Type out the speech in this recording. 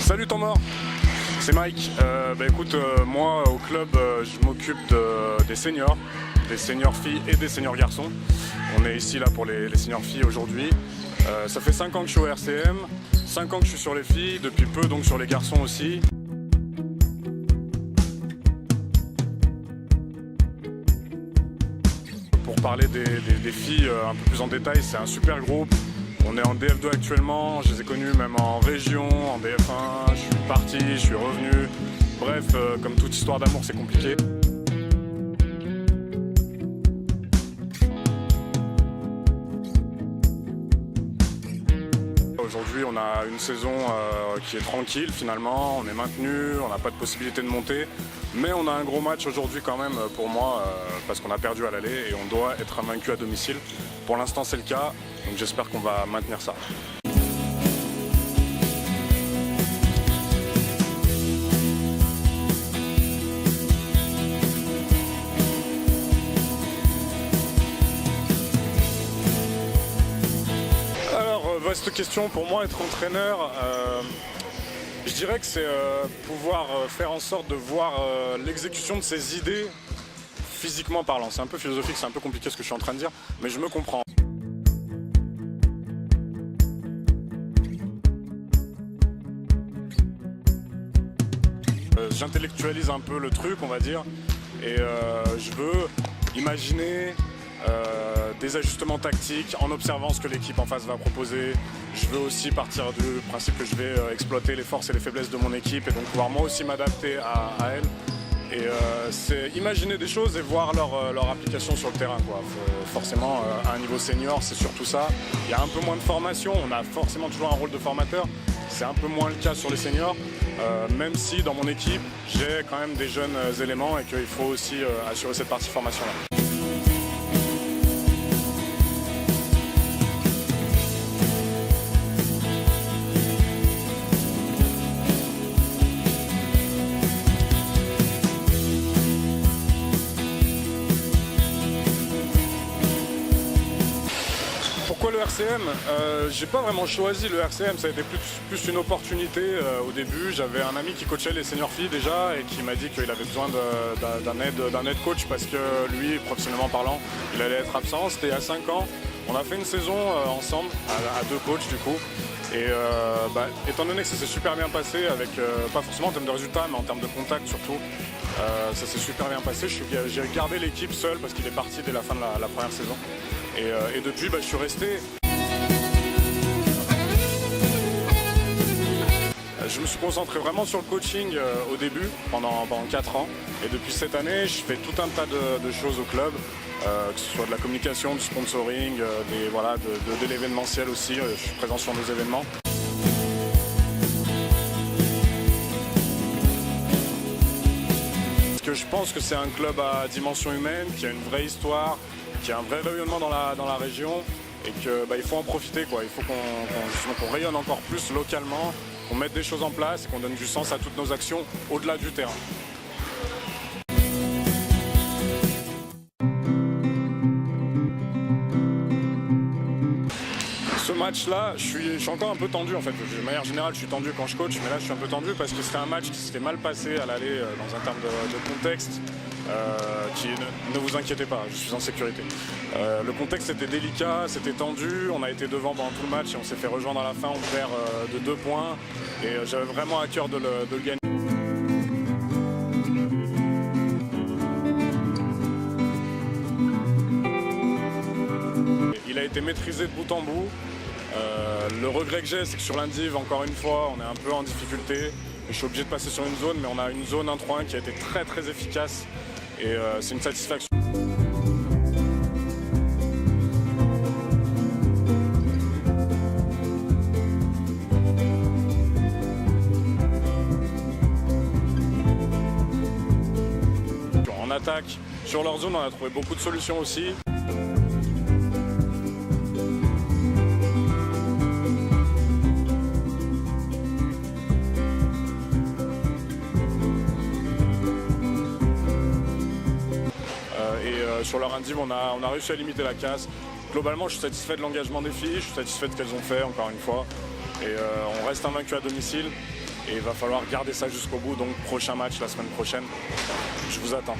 Salut temps mort, c'est Mike. Écoute, moi au club je m'occupe des seniors filles et des seniors garçons. On est ici là pour les seniors filles aujourd'hui. Ça fait 5 ans que je suis au RCM, 5 ans que je suis sur les filles, depuis peu donc sur les garçons aussi. Pour parler des filles un peu plus en détail, c'est un super groupe. On est en DF2 actuellement, je les ai connus même en région, en DF1, je suis parti, je suis revenu. Bref, comme toute histoire d'amour, c'est compliqué. Aujourd'hui, on a une saison qui est tranquille finalement, on est maintenu, on n'a pas de possibilité de monter. Mais on a un gros match aujourd'hui quand même pour moi, parce qu'on a perdu à l'aller et on doit être invaincu à domicile. Pour l'instant c'est le cas, donc j'espère qu'on va maintenir ça. Alors, vaste question, pour moi être entraîneur, je dirais que c'est pouvoir faire en sorte de voir l'exécution de ses idées physiquement parlant. C'est un peu philosophique, c'est un peu compliqué ce que je suis en train de dire, mais je me comprends. J'intellectualise un peu le truc, on va dire, et je veux imaginer des ajustements tactiques en observant ce que l'équipe en face va proposer. Je veux aussi partir du principe que je vais exploiter les forces et les faiblesses de mon équipe et donc pouvoir moi aussi m'adapter à elle. Et c'est imaginer des choses et voir leur application sur le terrain, quoi. Forcément, à un niveau senior, c'est surtout ça. Il y a un peu moins de formation, on a forcément toujours un rôle de formateur. C'est un peu moins le cas sur les seniors, même si dans mon équipe, j'ai quand même des jeunes éléments et qu'il faut aussi assurer cette partie formation-là. Pourquoi le RCM? J'ai pas vraiment choisi le RCM, ça a été plus une opportunité au début. J'avais un ami qui coachait les seniors filles déjà et qui m'a dit qu'il avait besoin d'un aide coach parce que lui, professionnellement parlant, il allait être absent. C'était il y a 5 ans. On a fait une saison ensemble, à 2 coachs du coup. Et étant donné que ça s'est super bien passé, avec pas forcément en termes de résultats, mais en termes de contact surtout, ça s'est super bien passé. J'ai gardé l'équipe seul parce qu'il est parti dès la fin de la première saison. Et depuis, je suis resté. Je me suis concentré vraiment sur le coaching au début, pendant 4 ans. Et depuis cette année, je fais tout un tas de choses au club, que ce soit de la communication, du sponsoring, de l'événementiel aussi. Je suis présent sur nos événements. Parce que je pense que c'est un club à dimension humaine, qui a une vraie histoire, qui a un vrai rayonnement dans la région et qu'il faut en profiter, quoi. Il faut qu'on rayonne encore plus localement, qu'on mette des choses en place et qu'on donne du sens à toutes nos actions au-delà du terrain. Ce match-là, je suis encore un peu tendu en fait. De manière générale, je suis tendu quand je coach, mais là je suis un peu tendu parce que c'était un match qui s'était mal passé à l'aller dans un terme de contexte. Ne vous inquiétez pas, je suis en sécurité. Le contexte était délicat, c'était tendu, on a été devant pendant tout le match et on s'est fait rejoindre à la fin, on perd de 2 points et j'avais vraiment à cœur de le gagner. Il a été maîtrisé de bout en bout. Le regret que j'ai, c'est que sur l'Indiv, encore une fois, on est un peu en difficulté. Je suis obligé de passer sur une zone, mais on a une zone 1-3-1 qui a été très très efficace et c'est une satisfaction. attaque sur leur zone, on a trouvé beaucoup de solutions aussi. Sur leur indim, on a réussi à limiter la casse. Globalement, je suis satisfait de l'engagement des filles, je suis satisfait de ce qu'elles ont fait, encore une fois. Et on reste invaincu à domicile. Et il va falloir garder ça jusqu'au bout. Donc, prochain match la semaine prochaine. Je vous attends.